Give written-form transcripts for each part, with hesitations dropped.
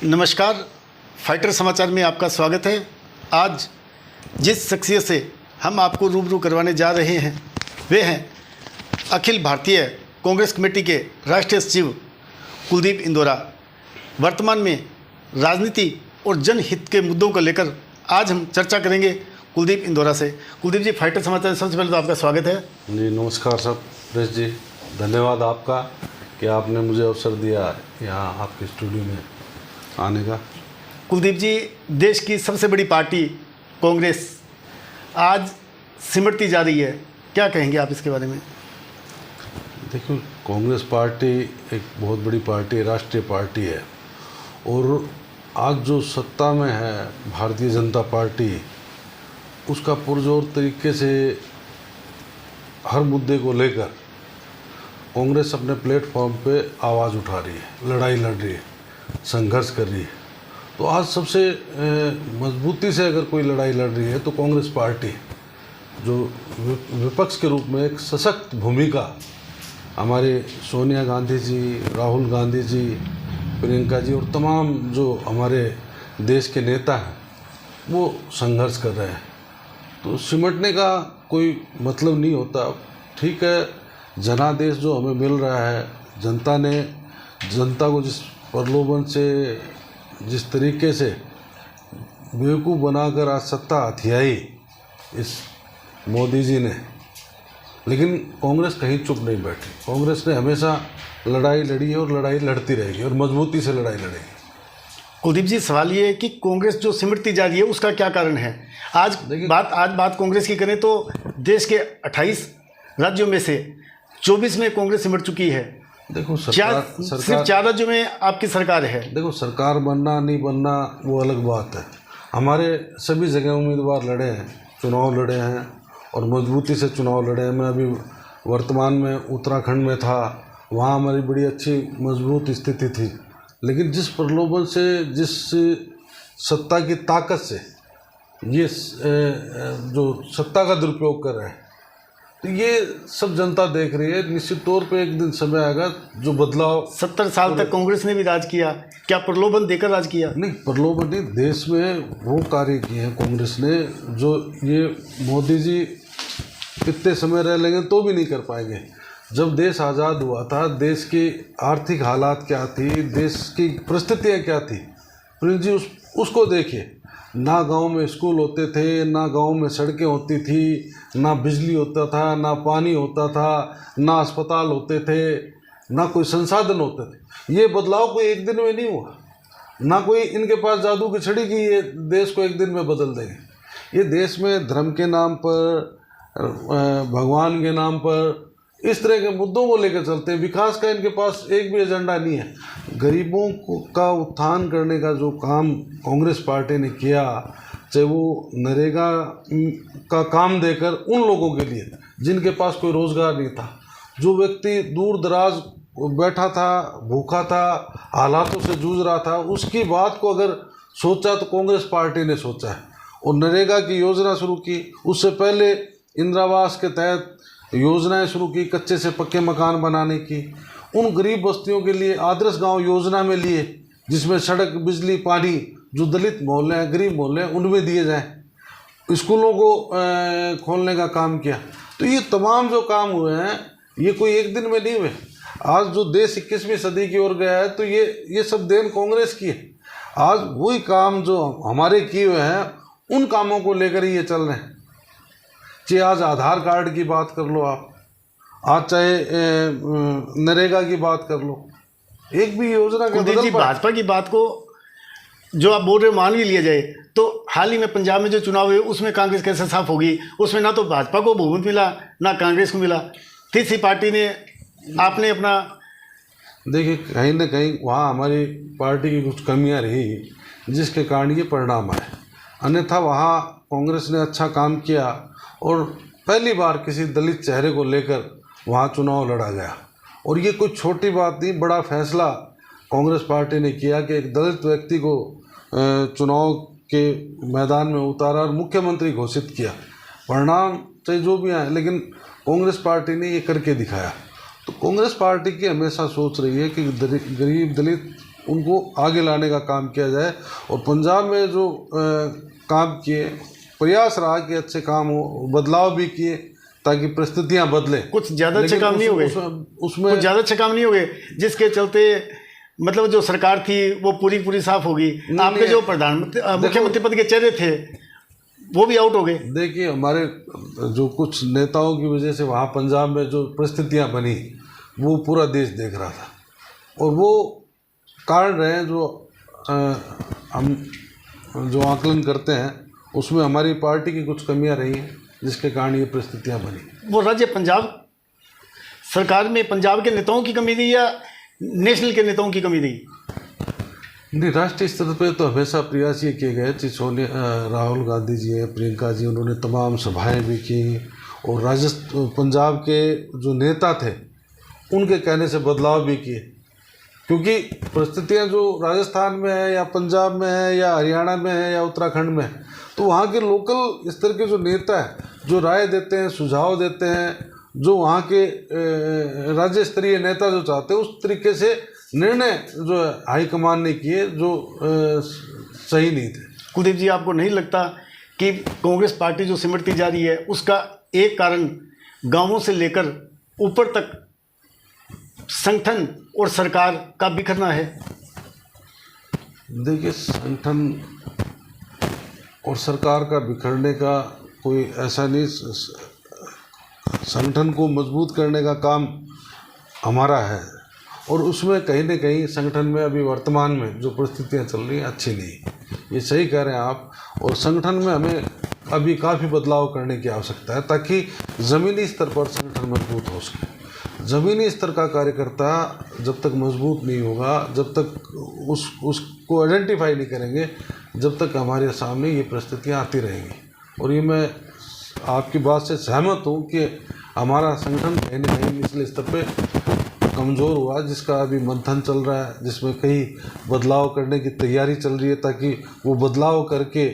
नमस्कार, फाइटर समाचार में आपका स्वागत है। आज जिस शख्सियत से हम आपको रूबरू करवाने जा रहे हैं वे हैं अखिल भारतीय कांग्रेस कमेटी के राष्ट्रीय सचिव कुलदीप इंदौरा। वर्तमान में राजनीति और जनहित के मुद्दों को लेकर आज हम चर्चा करेंगे कुलदीप इंदौरा से। कुलदीप जी, फाइटर समाचार सबसे पहले तो आपका स्वागत है। जी नमस्कार सब प्रेस जी, धन्यवाद आपका कि आपने मुझे अवसर दिया यहाँ आपके स्टूडियो में आने का। कुलदीप जी, देश की सबसे बड़ी पार्टी कांग्रेस आज सिमटती जा रही है, क्या कहेंगे आप इसके बारे में? देखो, कांग्रेस पार्टी एक बहुत बड़ी पार्टी है, राष्ट्रीय पार्टी है, और आज जो सत्ता में है भारतीय जनता पार्टी, उसका पुरजोर तरीके से हर मुद्दे को लेकर कांग्रेस अपने प्लेटफॉर्म पे आवाज़ उठा रही है, लड़ाई लड़ रही है, संघर्ष कर रही है। तो आज सबसे मजबूती से अगर कोई लड़ाई लड़ रही है तो कांग्रेस पार्टी, जो विपक्ष के रूप में एक सशक्त भूमिका हमारे सोनिया गांधी जी, राहुल गांधी जी, प्रियंका जी और तमाम जो हमारे देश के नेता हैं वो संघर्ष कर रहे हैं। तो सिमटने का कोई मतलब नहीं होता। ठीक है, जनादेश जो हमें मिल रहा है, जनता को जिस प्रलोभन से, जिस तरीके से बेवकूफ़ बनाकर आज सत्ता हथियाई इस मोदी जी ने, लेकिन कांग्रेस कहीं चुप नहीं बैठी। कांग्रेस ने हमेशा लड़ाई लड़ी है और लड़ाई लड़ती रहेगी और मजबूती से लड़ाई लड़ेगी। कुलदीप जी, सवाल ये है कि कांग्रेस जो सिमटती जा रही है उसका क्या कारण है? आज बात कांग्रेस की करें तो देश के 28 राज्यों में से 24 में कांग्रेस सिमट चुकी है। देखो, सिर्फ 4 राज्यों में आपकी सरकार है। देखो, सरकार बनना नहीं बनना वो अलग बात है। हमारे सभी जगह उम्मीदवार लड़े हैं, चुनाव लड़े हैं और मजबूती से चुनाव लड़े हैं। मैं अभी वर्तमान में उत्तराखंड में था, वहाँ हमारी बड़ी अच्छी मजबूत स्थिति थी, लेकिन जिस प्रलोभन से, जिस सत्ता की ताकत से ये जो सत्ता का दुरुपयोग कर रहे हैं, तो ये सब जनता देख रही है। निश्चित तौर पे एक दिन समय आएगा जो बदलाव। 70 साल तक कांग्रेस ने भी राज किया, क्या प्रलोभन देकर राज किया? नहीं, प्रलोभन नहीं, देश में वो कार्य किए हैं कांग्रेस ने जो ये मोदी जी कितने समय रह लेंगे तो भी नहीं कर पाएंगे। जब देश आज़ाद हुआ था, देश की आर्थिक हालात क्या थी, देश की परिस्थितियाँ क्या थी, प्रिंस जी उसको देखिए। ना गांव में स्कूल होते थे, ना गांव में सड़कें होती थी, ना बिजली होता था, ना पानी होता था, ना अस्पताल होते थे, ना कोई संसाधन होते थे। ये बदलाव कोई एक दिन में नहीं हुआ, ना कोई इनके पास जादू की छड़ी की ये देश को एक दिन में बदल देंगे। ये देश में धर्म के नाम पर, भगवान के नाम पर इस तरह के मुद्दों को लेकर चलते हैं। विकास का इनके पास एक भी एजेंडा नहीं है। गरीबों का उत्थान करने का जो काम कांग्रेस पार्टी ने किया, चाहे वो नरेगा का काम देकर उन लोगों के लिए जिनके पास कोई रोज़गार नहीं था, जो व्यक्ति दूर दराज बैठा था, भूखा था, हालातों से जूझ रहा था, उसकी बात को अगर सोचा तो कांग्रेस पार्टी ने सोचा है। और नरेगा की योजना शुरू की, उससे पहले इंदिरा आवास के तहत योजनाएं शुरू की, कच्चे से पक्के मकान बनाने की। उन गरीब बस्तियों के लिए आदर्श गांव योजना में लिए, जिसमें सड़क, बिजली, पानी जो दलित मोहल्ले हैं, गरीब मोहल्ले हैं, उनमें दिए जाएं। स्कूलों को खोलने का काम किया। तो ये तमाम जो काम हुए हैं ये कोई एक दिन में नहीं हुए। आज जो देश 21वीं सदी की ओर गया है तो ये सब देन कांग्रेस की है। आज वही काम जो हमारे किए हुए हैं उन कामों को लेकर ही ये चल रहे हैं। चाहे आज आधार कार्ड की बात कर लो आप, आज चाहे नरेगा की बात कर लो, एक भी योजना के बदल। भाजपा की बात को जो आप बोल रहे हो मान भी लिया जाए तो हाल ही में पंजाब में जो चुनाव हुए उसमें कांग्रेस कैसे साफ होगी? उसमें ना तो भाजपा को बहुमत मिला, ना कांग्रेस को मिला। तीसरी पार्टी ने आपने अपना, देखिए, कहीं ना कहीं वहाँ हमारी पार्टी की कुछ कमियाँ रही जिसके कारण ये परिणाम आए। अन्यथा वहाँ कांग्रेस ने अच्छा काम किया और पहली बार किसी दलित चेहरे को लेकर वहाँ चुनाव लड़ा गया। और ये कोई छोटी बात नहीं, बड़ा फैसला कांग्रेस पार्टी ने किया कि एक दलित व्यक्ति को चुनाव के मैदान में उतारा और मुख्यमंत्री घोषित किया। परिणाम चाहे जो भी आए, लेकिन कांग्रेस पार्टी ने ये करके दिखाया। तो कांग्रेस पार्टी की हमेशा सोच रही है कि गरीब दलित उनको आगे लाने का काम किया जाए। और पंजाब में जो काम किए, प्रयास रहा कि अच्छे काम हो, बदलाव भी किए ताकि परिस्थितियां बदलें। कुछ ज़्यादा अच्छे काम नहीं हो गए उसमें कुछ ज़्यादा अच्छे काम नहीं हो गए जिसके चलते मतलब जो सरकार थी वो पूरी साफ होगी। आपके जो प्रधानमंत्री मुख्यमंत्री पद के चेहरे थे वो भी आउट हो गए। देखिए, हमारे जो कुछ नेताओं की वजह से वहाँ पंजाब में जो परिस्थितियाँ बनी वो पूरा देश देख रहा था, और वो कारण रहे जो हम जो आकलन करते हैं उसमें हमारी पार्टी की कुछ कमियां रही हैं जिसके कारण ये परिस्थितियां बनी। वो राज्य पंजाब सरकार में पंजाब के नेताओं की कमी थी या नेशनल के नेताओं की कमी थी? नहीं, राष्ट्रीय स्तर पे तो हमेशा प्रयास ये किए गए। राहुल गांधी जी हैं, प्रियंका जी, उन्होंने तमाम सभाएं भी की, और पंजाब के जो नेता थे उनके कहने से बदलाव भी किए, क्योंकि परिस्थितियां जो राजस्थान में है या पंजाब में है या हरियाणा में है या उत्तराखंड में है, तो वहाँ के लोकल स्तर के जो नेता हैं जो राय देते हैं, सुझाव देते हैं, जो वहाँ के राज्य स्तरीय नेता जो चाहते हैं उस तरीके से निर्णय जो हाईकमान ने किए जो सही नहीं थे। कुलदीप जी, आपको नहीं लगता कि कांग्रेस पार्टी जो सिमटती जा रही है उसका एक कारण गांवों से लेकर ऊपर तक संगठन और सरकार का बिखरना है? देखिए, संगठन और सरकार का बिखरने का कोई ऐसा नहीं, संगठन को मजबूत करने का काम हमारा है, और उसमें कहीं न कहीं संगठन में अभी वर्तमान में जो परिस्थितियां चल रही हैं अच्छी नहीं, ये सही कह रहे हैं आप। और संगठन में हमें अभी काफ़ी बदलाव करने की आवश्यकता है ताकि ज़मीनी स्तर पर संगठन मजबूत हो सके। ज़मीनी स्तर का कार्यकर्ता जब तक मजबूत नहीं होगा, जब तक उसको आइडेंटिफाई नहीं करेंगे, जब तक हमारे सामने ये परिस्थितियाँ आती रहेंगी। और ये मैं आपकी बात से सहमत हूँ कि हमारा संगठन कहीं न कहीं निचले स्तर पे कमज़ोर हुआ, जिसका अभी मंथन चल रहा है, जिसमें कई बदलाव करने की तैयारी चल रही है ताकि वो बदलाव करके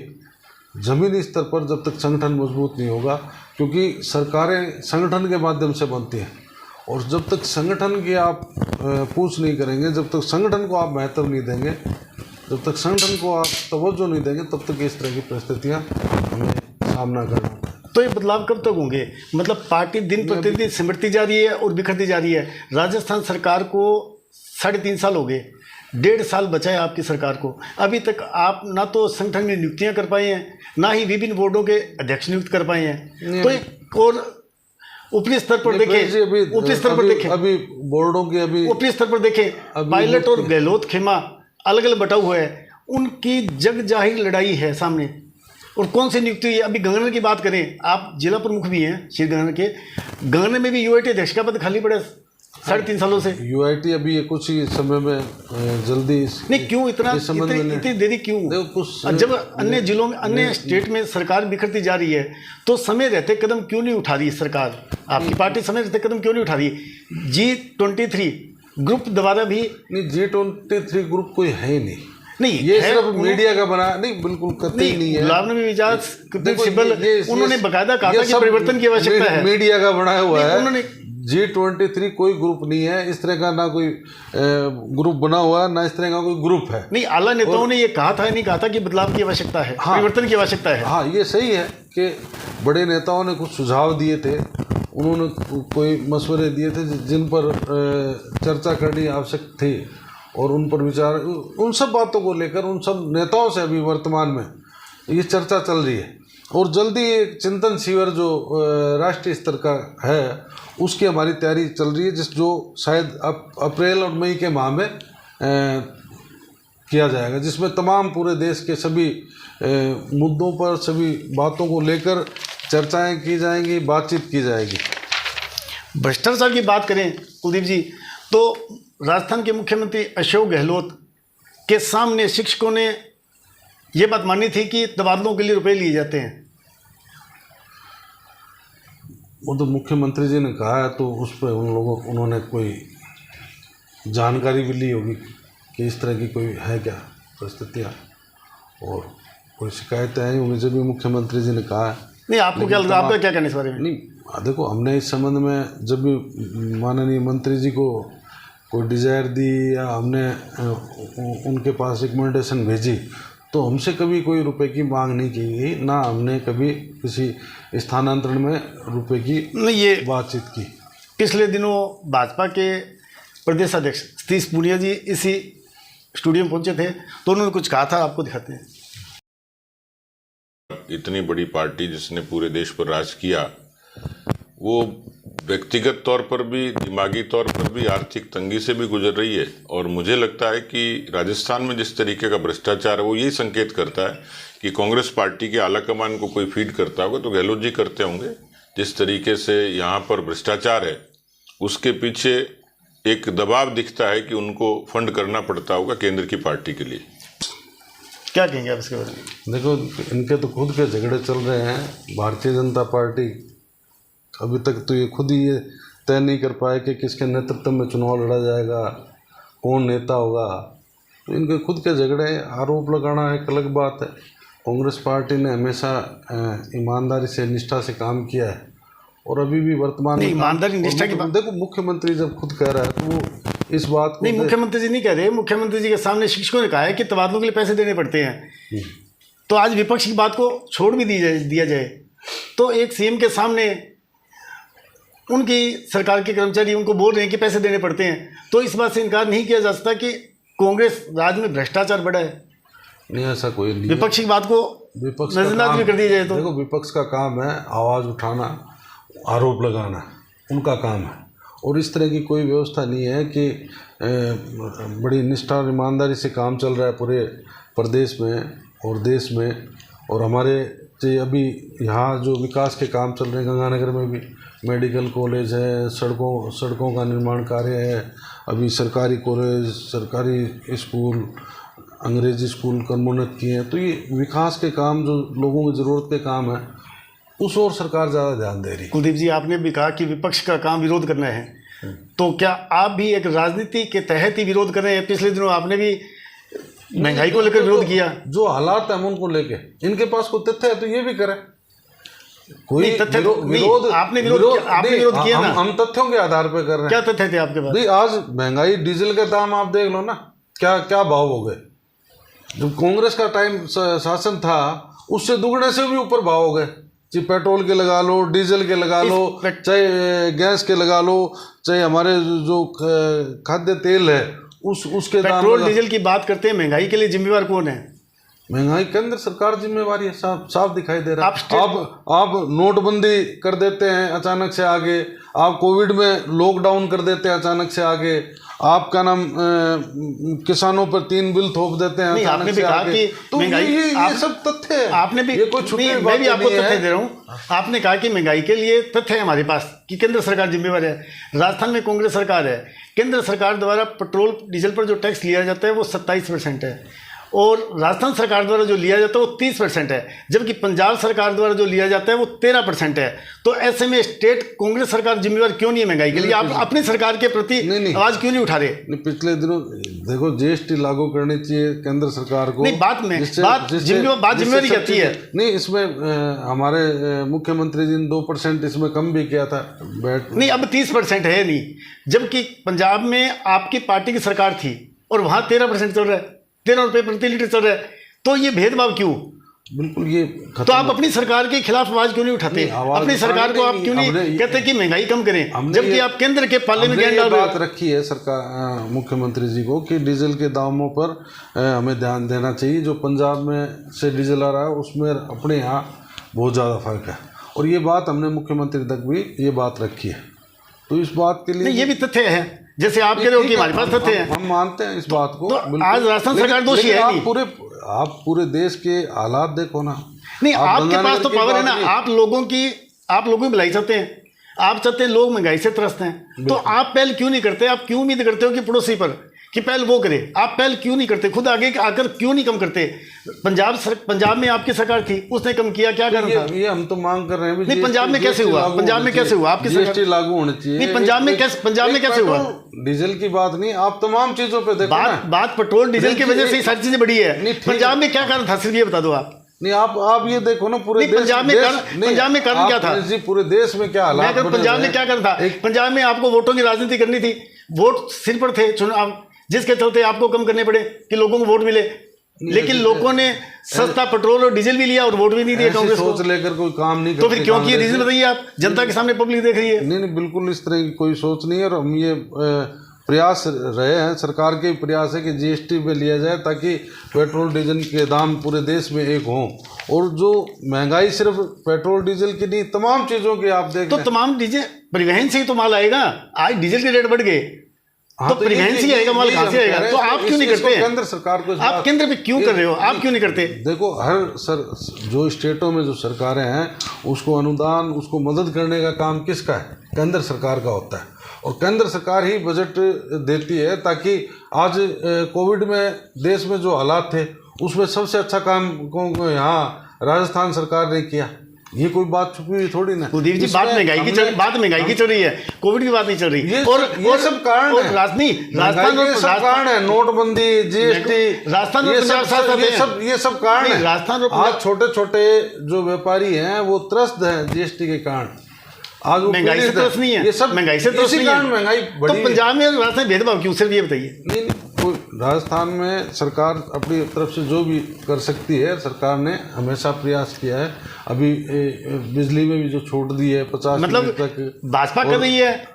ज़मीनी स्तर पर जब तक संगठन मजबूत नहीं होगा, क्योंकि सरकारें संगठन के माध्यम से बनती हैं, और जब तक संगठन की आप पूछ नहीं करेंगे, जब तक संगठन को आप महत्व नहीं देंगे, जब तक संगठन को आप तवज्जो नहीं देंगे, तब तक इस तरह की परिस्थितियाँ हमें सामना करना होगा। तो ये बदलाव कब तक होंगे? मतलब पार्टी दिन प्रतिदिन सिमटती जा रही है और बिखरती जा रही है। राजस्थान सरकार को 3.5 साल हो गए, 1.5 साल बचा है आपकी सरकार को। अभी तक आप ना तो संगठन में नियुक्तियां कर पाए हैं, ना ही विभिन्न बोर्डों के अध्यक्ष नियुक्त कर पाए हैं। तो एक और ऊपरी स्तर पर देखें, ऊपरी स्तर पर देखें, अभी बोर्डों के अभी ऊपरी स्तर पर देखें, पायलट और गहलोत खेमा अलग अलग बटा हुआ है, उनकी जग जाहिर लड़ाई है सामने। और कौन सी नियुक्ति हुई है? अभी गंगनर की बात करें, आप जिला प्रमुख भी हैं श्री गंगनर के, गंगनर में भी यूआईटी अध्यक्ष का पद खाली पड़ा 3.5 सालों से। यूआईटी अभी ये कुछ ही समय में जल्दी नहीं, क्यों इतनी देरी क्यों? जब अन्य जिलों में, अन्य स्टेट में सरकार बिखरती जा रही है तो समय रहते कदम क्यों नहीं उठा रही सरकार? आपकी पार्टी समय रहते कदम क्यों नहीं उठा रही? G23 ग्रुप द्वारा भी नहीं, G23 ग्रुप कोई है ही नहीं, ये सिर्फ मीडिया का बना नहीं, बिल्कुल कतई नहीं है। गुलाब नबी मिजाज सिब्बल उन्होंने बकायदा कहा था कि परिवर्तन की आवश्यकता है, मीडिया का बनाया हुआ है। उन्होंने G23 कोई ग्रुप नहीं है, इस तरह का ना कोई ग्रुप बना हुआ है, ना इस तरह का कोई ग्रुप है। नहीं, आला नेताओं ने ये कहा था, नहीं कहा था कि बदलाव की आवश्यकता है, परिवर्तन की आवश्यकता है। हाँ, ये सही है कि बड़े नेताओं ने कुछ सुझाव दिए थे, उन्होंने कोई मशवरे दिए थे जिन पर चर्चा करनी आवश्यक थी, और उन पर विचार, उन सब बातों को लेकर उन सब नेताओं से अभी वर्तमान में ये चर्चा चल रही है। और जल्दी एक चिंतन शिविर जो राष्ट्रीय स्तर का है उसकी हमारी तैयारी चल रही है, जो शायद अप्रैल और मई के माह में किया जाएगा, जिसमें तमाम पूरे देश के सभी मुद्दों पर, सभी बातों को लेकर चर्चाएं की जाएंगी, बातचीत की जाएगी। भ्रष्टाचार की बात करें कुलदीप जी, तो राजस्थान के मुख्यमंत्री अशोक गहलोत के सामने शिक्षकों ने ये बात मानी थी कि तबादलों के लिए रुपए लिए जाते हैं। वो तो मुख्यमंत्री जी ने कहा है, तो उस पर उन्होंने कोई जानकारी भी ली होगी कि इस तरह की कोई है क्या परिस्थितियाँ, और कोई शिकायतें आई होंगी जब भी मुख्यमंत्री जी ने कहा है। नहीं, आपको क्या लगता है, आपका क्या कहना इस बारे में? नहीं, देखो, हमने इस संबंध में जब भी माननीय मंत्री जी को कोई डिज़ायर दी या हमने उनके पास रिकमेंडेशन भेजी, तो हमसे कभी कोई रुपए की मांग नहीं की गई, ना हमने कभी किसी स्थानांतरण में रुपए की नहीं, ये बातचीत की। पिछले दिनों भाजपा के प्रदेश अध्यक्ष सतीश पूनिया जी इसी स्टूडियो में पहुंचे थे, तो उन्होंने कुछ कहा था, आपको दिखाते हैं। इतनी बड़ी पार्टी जिसने पूरे देश पर राज किया, वो व्यक्तिगत तौर पर भी, दिमागी तौर पर भी आर्थिक तंगी से भी गुजर रही है। और मुझे लगता है कि राजस्थान में जिस तरीके का भ्रष्टाचार है, वो यही संकेत करता है कि कांग्रेस पार्टी के आला कमान को कोई फीड करता होगा तो गहलोत जी करते होंगे। जिस तरीके से यहाँ पर भ्रष्टाचार है, उसके पीछे एक दबाव दिखता है कि उनको फंड करना पड़ता होगा केंद्र की पार्टी के लिए। क्या कहेंगे आप इसके बारे में? देखो, इनके तो खुद के झगड़े चल रहे हैं। भारतीय जनता पार्टी अभी तक तो ये खुद ही ये तय नहीं कर पाए कि किसके नेतृत्व में चुनाव लड़ा जाएगा, कौन नेता होगा। तो इनके खुद के झगड़े, आरोप लगाना एक अलग बात है। कांग्रेस पार्टी ने हमेशा ईमानदारी से, निष्ठा से काम किया है और अभी भी वर्तमान में ईमानदारी निष्ठा की बात, देखो, मुख्यमंत्री जब खुद कह रहा है तो वो इस बात को नहीं, मुख्यमंत्री जी नहीं कह रहे। मुख्यमंत्री जी के सामने शिक्षकों ने कहा है कि तबादलों के लिए पैसे देने पड़ते हैं। तो आज विपक्ष की बात को छोड़ भी दिया जाए तो एक सीएम के सामने उनकी सरकार के कर्मचारी उनको बोल रहे हैं कि पैसे देने पड़ते हैं, तो इस बात से इनकार नहीं किया जा सकता कि कांग्रेस राज में भ्रष्टाचार बढ़ा है। नहीं, ऐसा कोई नहीं। विपक्ष की बात को नजरअंदाज भी कर दिया जाए तो देखो, विपक्ष का काम है आवाज़ उठाना, आरोप लगाना, उनका काम है। और इस तरह की कोई व्यवस्था नहीं है कि बड़ी निष्ठा और ईमानदारी से काम चल रहा है पूरे प्रदेश में और देश में। और हमारे जो अभी यहाँ जो विकास के काम चल रहे हैं, गंगानगर में भी मेडिकल कॉलेज है, सड़कों का निर्माण कार्य है, अभी सरकारी कॉलेज, सरकारी स्कूल, अंग्रेजी स्कूल कर्मोन्नत किए हैं। तो ये विकास के काम जो लोगों की ज़रूरत के काम है, उस ओर सरकार ज़्यादा ध्यान दे रही है। कुलदीप जी, आपने भी कहा कि विपक्ष का काम विरोध करना है, तो क्या आप भी एक राजनीति के तहत ही विरोध कर रहे हैं? पिछले दिनों आपने भी महंगाई को लेकर विरोध किया। जो हालात है उनको लेके, इनके पास कोई तथ्य है तो ये भी करे। कोई तथ्य विरोध आपने विरोध किया ना। हम तथ्यों के आधार पर कर रहे हैं। क्या तथ्य थे आपके पास? आज महंगाई, डीजल के दाम आप देख लो ना, क्या क्या भाव हो गए। जब कांग्रेस का टाइम शासन था, उससे दुगने से भी ऊपर भाव हो गए। चाहे पेट्रोल के लगा लो, डीजल के लगा लो, चाहे गैस के लगा लो, चाहे हमारे जो खाद्य तेल है उसके दाम। पेट्रोल डीजल की बात करते हैं, महंगाई के लिए जिम्मेवार कौन है? महंगाई केंद्र सरकार जिम्मेवारी है, साफ दिखाई दे रहा है। आप नोटबंदी कर देते हैं अचानक से आगे, आप कोविड में लॉकडाउन कर देते हैं अचानक से आगे, आप क्या नाम किसानों पर 3 बिल थोप देते हैं अचानक से आगे। तो ये सब तथ्य है। आपने भी, ये कोई छुपी बात मैं भी आपको नहीं तथ्य दे रहा हूँ। आपने कहा कि महंगाई के लिए तथ्य है हमारे पास कि केंद्र सरकार जिम्मेवार है। राजस्थान में कांग्रेस सरकार है। केंद्र सरकार द्वारा पेट्रोल डीजल पर जो टैक्स लिया जाता है वो 27% है, और राजस्थान सरकार द्वारा जो लिया जाता है वो 30% है, जबकि पंजाब सरकार द्वारा जो लिया जाता है वो 13% है। तो ऐसे में स्टेट कांग्रेस सरकार जिम्मेवार क्यों नहीं है महंगाई के लिए? आप अपनी सरकार के प्रति आवाज क्यों नहीं उठा रहे? पिछले दिनों देखो, जीएसटी लागू करनी चाहिए केंद्र सरकार को। नहीं, बात जिम्मेवारी कहती है। नहीं, इसमें हमारे मुख्यमंत्री जी ने 2% इसमें कम भी किया था बैट। नहीं, अब 30% है नहीं, जबकि पंजाब में आपकी पार्टी की सरकार थी और वहाँ 13% चल रहा है, 13 रुपये प्रति लीटर चल रहा है। तो ये भेदभाव क्यों? बिल्कुल, ये तो आप अपनी सरकार के खिलाफ आवाज क्यों नहीं उठाते? अपनी सरकार को आप क्यों नहीं कहते कि महंगाई कम करें, जबकि आप केंद्र के पाले में ज्ञान डाल रहे हो? बात रखी है सरकार, मुख्यमंत्री जी को, कि डीजल के दामों पर हमें ध्यान देना चाहिए। जो पंजाब में से डीजल आ रहा है उसमें अपने यहाँ बहुत ज़्यादा फर्क है, और ये बात हमने मुख्यमंत्री तक भी ये बात रखी है। तो इस बात के लिए ये भी तथ्य है, जैसे आप कह रहे हो कि हमारे पास तथ्य है। हम मानते हैं इस बात को। तो आज राजस्थान सरकार दोषी है नहीं? आप पूरे देश के हालात देखो ना। नहीं, आपके पास तो पावर है ना। आप लोगों की भलाई चाहते हैं, आप चाहते हैं लोग महंगाई से त्रस्त हैं, तो आप पहल क्यों नहीं करते? आप क्यों उम्मीद करते हो कि पड़ोसी पर कि पहल वो करे? आप पहल क्यों नहीं करते? खुद आगे आकर क्यों नहीं कम करते? पंजाब में आपकी सरकार थी, उसने कम किया, क्या कारण था? ये हम तो मांग कर रहे हैं। नहीं, पंजाब में कैसे हुआ? पंजाब में कैसे हुआ? आपकी जीएसटी लागू होनी चाहिए। नहीं, पंजाब में कैसे हुआ? डीजल की बात नहीं, आप तमाम चीजों पे देखो ना। बात पेट्रोल डीजल की वजह से ही सारी चीजें बढ़ी है। पंजाब में क्या कारण था, सिर्फ ये बता दो आप। नहीं, आप ये देखो ना, पूरे पंजाब में कारण क्या था? पूरे देश में क्या हालात? पंजाब में क्या कारण था? पंजाब में आपको वोटों की राजनीति करनी थी, वोट सिर पर थे चुनाव, जिसके चलते आपको कम करने पड़े कि लोगों को वोट मिले, लेकिन लोगों ने सस्ता पेट्रोल और डीजल भी लिया और वोट भी नहीं दिए कांग्रेस को। सोच लेकर कोई काम नहीं तो फिर क्यों किए? रीजन बताइए आप, जनता के सामने पब्लिक देख रही है। नहीं, बिल्कुल इस तरह की कोई सोच नहीं है। और हम ये प्रयास रहे हैं, सरकार के प्रयास है कि जीएसटी पे लिया जाए ताकि पेट्रोल डीजल के दाम पूरे देश में एक हों। और जो महंगाई सिर्फ पेट्रोल डीजल की नहीं, तमाम चीज़ों की आप देख तो तमाम डीजल परिवहन से ही तो माल आएगा। आज डीजल के रेट बढ़ गए, तो परिवहन से ही आएगा माल, कहाँ से आएगा? तो आप क्यों नहीं करते? केंद्र सरकार को आप केंद्र पे क्यों कर रहे हो? आप क्यों नहीं करते? देखो, जो स्टेटों में जो सरकारें हैं उसको अनुदान, उसको मदद करने का काम किसका है? केंद्र सरकार का होता है। और केंद्र सरकार ही बजट देती है ताकि आज कोविड में देश में जो हालात थे उसमें सबसे अच्छा काम यहाँ राजस्थान सरकार ने किया। ये कोई बात छुपी हुई थोड़ी ना। कुलदीप जी, बात महंगाई की चल रही है, कोविड की बात नहीं चल रही। ये सब कारण है, राजस्थान है, नोटबंदी, जीएसटी, राजस्थान और ये सब कारण है। राजस्थान आज छोटे छोटे जो व्यापारी हैं वो त्रस्त हैं जीएसटी के कारण। आज महंगाई से त्रस्त नहीं है, ये सब महंगाई से त्रस्त नहीं है। महंगाई बढ़ी। तो पंजाब में राजस्थान भेदभाव क्यों? सिर्फ ये बताइए। नहीं, राजस्थान में सरकार अपनी तरफ से जो भी कर सकती है, सरकार ने हमेशा प्रयास किया है। अभी बिजली में भी जो छूट दी है 50 मतलब तक भाजपा कर रही है।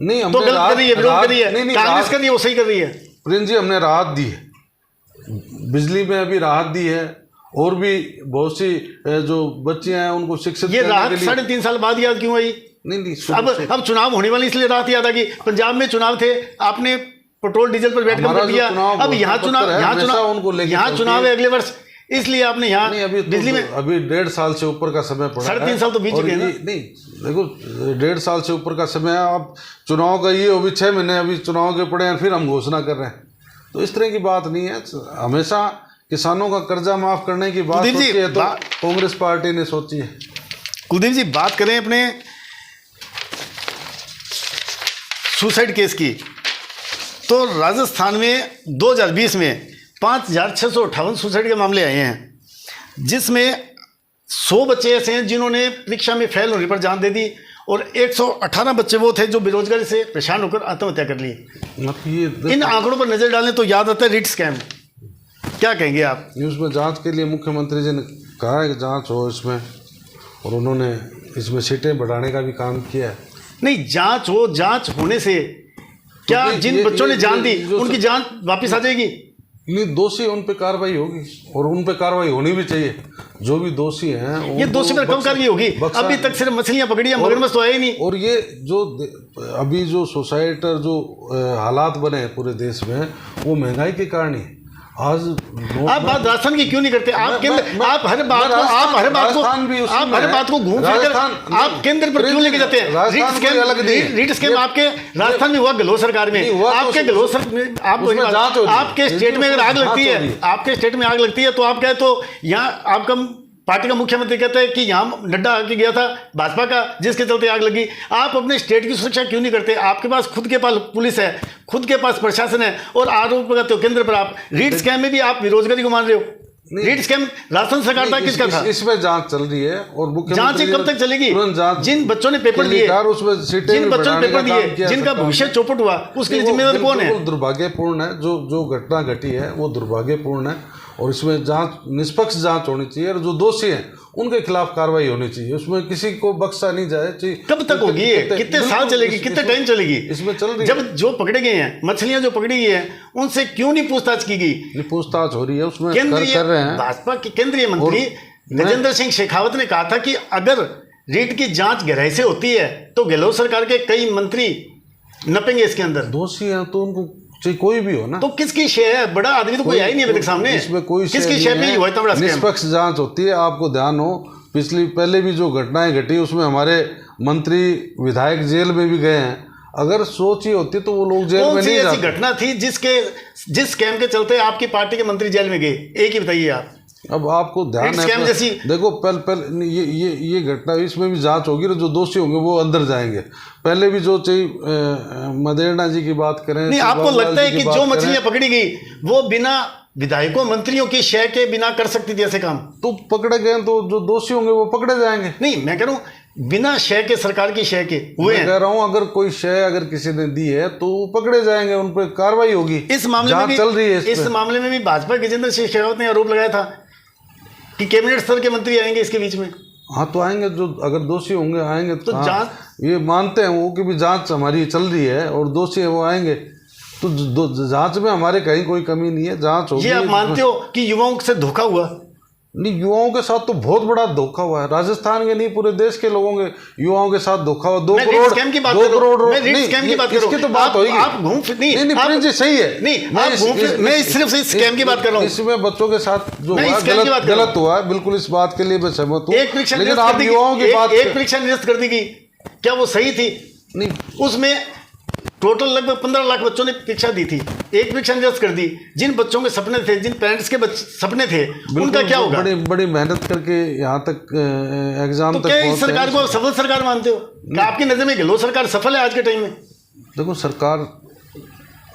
नहीं, तो गलत कर रही है, विरोध कर रही है। कांग्रेस कर रही है, वो सही कर रही है। प्रिंस जी, हमने राहत दी है, बिजली में अभी राहत दी है। और भी बहुत सी जो बच्चियां हैं उनको शिक्षित ये राहत 3.5 साल बाद याद क्यों आई? नहीं, अब चुनाव होने वाले इसलिए राहत याद आ गई। पंजाब में चुनाव थे, आपने पेट्रोल डीजल पर वेट कम कर दिया। अब यहाँ चुनाव है अगले वर्ष, इसलिए आपने यहाँ बिजली में अभी 1.5 साल से ऊपर का समय पड़ा है। 3.5 साल तो बीत चुके हैं ना। नहीं, देखो, 1.5 साल से ऊपर का समय है। अब चुनाव का ये अभी 6 महीने अभी चुनाव के पड़े हैं, फिर हम घोषणा कर रहे हैं। तो इस तरह की बात नहीं है। हमेशा किसानों का कर्जा माफ करने की बात होती है तो कांग्रेस पार्टी ने सोची है। कुलदीप जी, बात करें अपने सुसाइड केस की, तो राजस्थान में 2020 में 5,658 सुसाइड के मामले आए हैं, जिसमें 100 बच्चे ऐसे हैं जिन्होंने परीक्षा में फेल होने पर जान दे दी और 118 बच्चे वो थे जो बेरोजगारी से परेशान होकर आत्महत्या कर ली। इन आंकड़ों पर नजर डालें तो याद आता है रिट स्कैम। क्या कहेंगे आप? न्यूज़ में जांच के लिए मुख्यमंत्री जी ने कहा है कि जांच हो इसमें, और उन्होंने इसमें सीटें बढ़ाने का भी काम किया है। नहीं, जांच हो, जांच होने से क्या जिन बच्चों ने जान दी उनकी जान वापस आ जाएगी? नहीं, दोषी उन पे कार्रवाई होगी और उन पे कार्रवाई होनी भी चाहिए। जो भी दोषी हैं, ये दोषी पर कम कार्रवाई होगी। अभी तक सिर्फ मछलियां पकड़ी हैं, मगरमच्छ तो आए ही नहीं। और ये जो अभी जो सोसाइटी और जो हालात बने हैं पूरे देश में, वो महंगाई के कारण ही। आज आप बात राजस्थान की क्यों नहीं करते? आप केंद्र, आप हर बात को घूम फिर कर आप केंद्र पर क्यों लेके जाते हैं? रीट स्कैम आपके राजस्थान में हुआ, गहलोत सरकार में। आपके गहलोत आपके स्टेट में अगर आग लगती है, आपके स्टेट में आग लगती है तो आप क्या, तो यहाँ आपका पार्टी का मुख्यमंत्री कहता है कि यहाँ नड्डा आके गया था भाजपा का, जिसके चलते आग लगी। आप अपने स्टेट की सुरक्षा क्यों नहीं करते? आपके पास खुद के पास पुलिस है, खुद के पास प्रशासन है, और आरोप लगाते हो केंद्र पर। आप रीट स्कैम में भी आप बेरोजगारी को मान रहे हो। रीट स्कैम राजस्थान सरकार था, किसका था? इसमें जांच चल रही है और जांच कब तक चलेगी? जिन बच्चों ने पेपर दिए, जिन बच्चों ने पेपर दिए, जिनका भविष्य चौपट हुआ, उसके लिए जिम्मेदार कौन है? दुर्भाग्यपूर्ण है जो घटना घटी है, वो दुर्भाग्यपूर्ण है। और इसमें जांच, निष्पक्ष जांच होनी चाहिए और जो दोषी हैं उनके खिलाफ कार्रवाई होनी चाहिए। उसमें किसी को बख्शा नहीं जाए चाहिए। कब तक होगी ये? कितने साल चलेगी? कितने टाइम चलेगी? इसमें चल रही जब जो पकड़े गए हैं, मछलियां जो पकड़ी गई हैं, उनसे क्यों नहीं पूछताछ की गई? पूछताछ हो रही है, उसमें केंद्रीय कर रहे हैं। भाजपा के केंद्रीय मंत्री गजेंद्र सिंह शेखावत ने कहा था कि अगर रीट की जांच गहराई से होती है तो गहलोत सरकार के कई मंत्री नपेंगे इसके अंदर। दोषी हैं तो उनको चाहे कोई भी हो ना, तो किसकी शय है? बड़ा आदमी तो कोई आया ही नहीं अभी तक सामने। इसमें कोई किसकी शय पे हुआ इतना बड़ा स्कैम? निष्पक्ष जांच होती है। आपको ध्यान हो, पहले भी जो घटनाएं घटी उसमें हमारे मंत्री विधायक जेल में भी गए हैं। अगर सोच ही होती तो वो लोग जेल में नहीं जाते। ऐसी घटना थी जिस स्कैम के चलते आपकी पार्टी के मंत्री जेल में गए? एक ही बताइए आप। अब आपको ध्यान है, जैसी देखो पहले ये घटना, इसमें भी जांच होगी और जो दोषी होंगे वो अंदर जाएंगे। पहले भी जो चाहिए मदेरणा जी की बात करें, नहीं, आपको लगता है कि जो मछलियां पकड़ी गई वो बिना विधायकों मंत्रियों की शय के बिना कर सकती थी ऐसे काम? तो पकड़े गए तो जो दोषी होंगे वो पकड़े जाएंगे। नहीं, मैं कह रहा हूँ बिना शय के, सरकार की शय के हुए मैं हैं। कह रहा हूँ अगर कोई शय अगर किसी ने दी है तो पकड़े जाएंगे, उन पर कार्रवाई होगी। इस मामले में भी चल रही है इस मामले में भी भाजपा गजेंद्र सिंह शेखावत ने आरोप लगाया था कि कैबिनेट स्तर के मंत्री आएंगे इसके बीच में। हाँ तो आएंगे, जो अगर दोषी होंगे आएंगे। तो हाँ, जांच ये मानते हैं वो कि भी जांच हमारी चल रही है और दोषी है वो आएंगे, तो जांच में हमारे कहीं कोई कमी नहीं है, जांच होगी। ये आप मानते हो कि युवाओं से धोखा हुआ? नहीं, युवाओं के साथ तो बहुत बड़ा धोखा हुआ है, राजस्थान के नहीं पूरे देश के लोगों के युवाओं के साथ धोखा हुआ। 2 करोड़ स्कैम की बात 2 करोड़ मैं रेट स्कैम की बात कर रहा हूं। इसकी तो बात होगी। आप घूम फिर नहीं प्रिंस जी सही है। नहीं, आप घूम फिर, मैं सिर्फ इस स्कैम की बात कर रहा हूं। इसमें बच्चों के साथ जो मैं हुआ इस स्कैम की बात कर रहा गलत हुआ है, बिल्कुल इस बात के लिए मैं सहमत हूँ। एक परीक्षा लेकिन निरस्त आप कर दी युवाओं की गई, बात एक परीक्षा निरस्त कर दी गई, क्या वो सही थी? नहीं, उसमें टोटल लगभग 15 लाख बच्चों ने परीक्षा दी थी, एक परीक्षा निरस्त कर दी। जिन बच्चों के सपने थे, जिन पेरेंट्स के सपने थे, उनका क्या होगा? बड़ी मेहनत करके यहाँ तक एग्जाम तो तक क्या इस पहुंचते सरकार हैं। को सफल सरकार मानते हो? क्या आपकी नजर में गहलोत सरकार सफल है आज के टाइम में? देखो, सरकार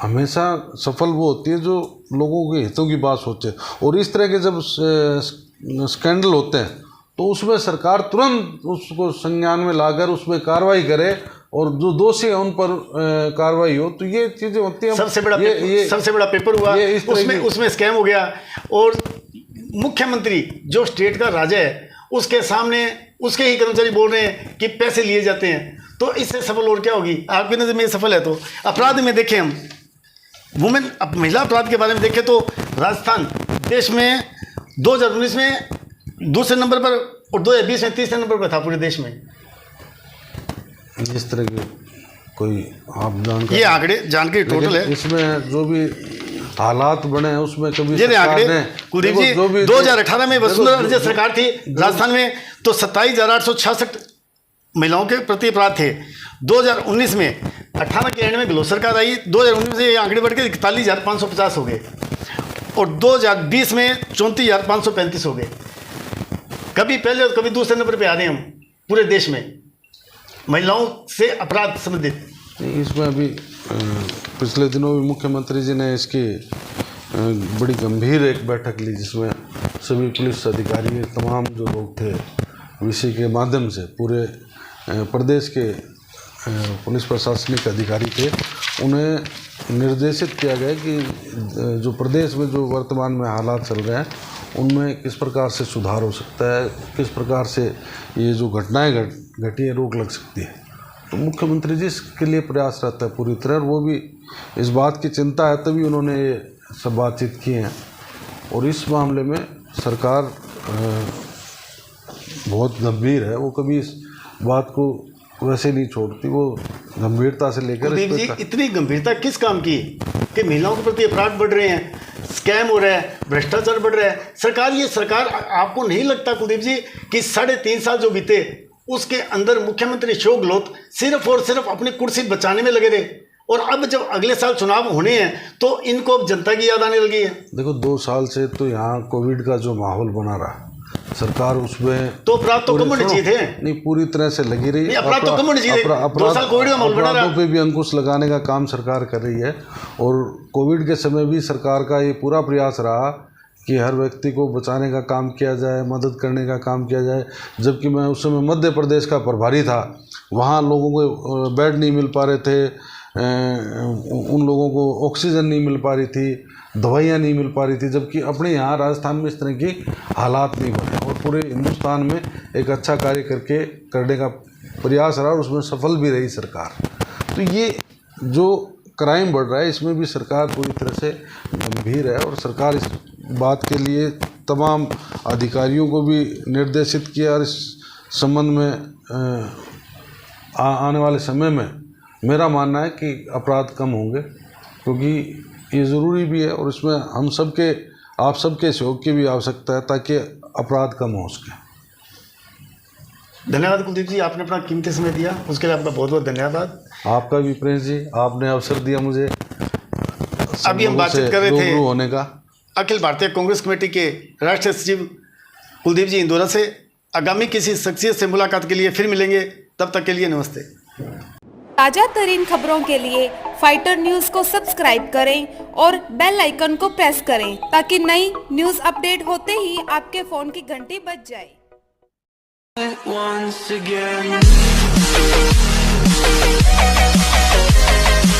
हमेशा सफल वो होती है जो लोगों के हितों की बात सोचे, और इस तरह के जब स्कैंडल होते हैं तो उसमें सरकार तुरंत उसको संज्ञान में लाकर उसमें कार्रवाई करे और जो दोषी है उन पर कार्रवाई हो, तो ये चीज़ें होती हैं। सबसे बड़ा पेपर हुआ, उसमें स्कैम हो गया, और मुख्यमंत्री जो स्टेट का राजा है उसके सामने उसके ही कर्मचारी बोल रहे हैं कि पैसे लिए जाते हैं, तो इससे सफल और क्या होगी? आपकी नज़र में ये सफल है? तो अपराध में देखें, हम वुमेन महिला अपराध के बारे में देखें तो राजस्थान देश में 2019 में दूसरे नंबर पर और 2020 में तीसरे नंबर पर था पूरे देश में। इस तरह की कोई आप जानकारी, ये आंकड़े जानकारी टोटल है, इसमें जो भी हालात बने हैं उसमें कभी ये आंकड़े कुलदीप जी, जो भी 2018 में वसुंधरा राजे सरकार थी राजस्थान में तो 27,866 महिलाओं के प्रति अपराध थे। 2019 में 18 के एंड में गहलोत सरकार आई, 2019 से ये आंकड़े बढ़ के 41,550 हो गए, और 2020 में 34,535 हो गए। कभी पहले और कभी दूसरे नंबर पे आ रहे हैं हम पूरे देश में महिलाओं से अपराध संबंधित। इसमें अभी पिछले दिनों भी मुख्यमंत्री जी ने इसकी बड़ी गंभीर एक बैठक ली, जिसमें सभी पुलिस अधिकारी, तमाम जो लोग थे विषय के माध्यम से पूरे प्रदेश के पुलिस प्रशासनिक अधिकारी थे, उन्हें निर्देशित किया गया कि जो प्रदेश में जो वर्तमान में हालात चल रहे हैं उनमें किस प्रकार से सुधार हो सकता है, किस प्रकार से ये जो घटनाएं घटी है रोक लग सकती है। तो मुख्यमंत्री जी इसके लिए प्रयास रहता है पूरी तरह, और वो भी इस बात की चिंता है तभी उन्होंने ये सब बातचीत की हैं। और इस मामले में सरकार बहुत गंभीर है, वो कभी इस बात को वैसे नहीं छोड़ती, वो गंभीरता से लेकर। कुलदीप जी, इतनी गंभीरता किस काम की कि महिलाओं के प्रति अपराध बढ़ रहे हैं, स्कैम हो रहा है, भ्रष्टाचार बढ़ रहा है? सरकार आपको नहीं लगता कुलदीप जी कि 3.5 साल जो बीते उसके अंदर मुख्यमंत्री अशोक गहलोत सिर्फ और सिर्फ अपनी कुर्सी बचाने में लगे रहे, और अब जब अगले साल चुनाव होने हैं तो इनको अब जनता की याद आने लगी है? देखो, 2 साल से तो यहाँ कोविड का जो माहौल बना रहा, सरकार उसमें तो अपराध तो कम होने चाहिए थे। नहीं, पूरी तरह से लगी रही। अपराध तो कम होने चाहिए। 2 साल कोविड का माहौल बना रहा, अपराधों पे भी अंकुश लगाने का काम सरकार कर रही है, और कोविड के समय भी सरकार का ये पूरा प्रयास रहा कि हर व्यक्ति को बचाने का काम किया जाए, मदद करने का काम किया जाए। जबकि मैं उस समय मध्य प्रदेश का प्रभारी था, वहाँ लोगों को बेड नहीं मिल पा रहे थे, उन लोगों को ऑक्सीजन नहीं मिल पा रही थी, दवाइयाँ नहीं मिल पा रही थी, जबकि अपने यहाँ राजस्थान में इस तरह की हालात नहीं बने, और पूरे हिंदुस्तान में एक अच्छा कार्य करने का प्रयास रहा और उसमें सफल भी रही सरकार। तो ये जो क्राइम बढ़ रहा है इसमें भी सरकार पूरी तरह से गंभीर है, और सरकार इस बात के लिए तमाम अधिकारियों को भी निर्देशित किया, और इस संबंध में आने वाले समय में मेरा मानना है कि अपराध कम होंगे, क्योंकि ये ज़रूरी भी है, और इसमें हम सबके, आप सबके सहयोग की भी आवश्यकता है ताकि अपराध कम हो सके। धन्यवाद कुलदीप जी, आपने अपना कीमती समय दिया, उसके लिए आपका बहुत बहुत धन्यवाद। आपका भी प्रिंस जी, आपने अवसर दिया मुझे अभी हम बातचीत कर रहे थे होने का। अखिल भारतीय कांग्रेस कमेटी के राष्ट्रीय सचिव कुलदीप जी इंदौरा से। आगामी किसी शख्सियत से मुलाकात के लिए फिर मिलेंगे, तब तक के लिए नमस्ते। ताजा तरीन खबरों के लिए फाइटर न्यूज को सब्सक्राइब करें और बेल आइकन को प्रेस करें ताकि नई न्यूज अपडेट होते ही आपके फोन की घंटी बज जाए। once again.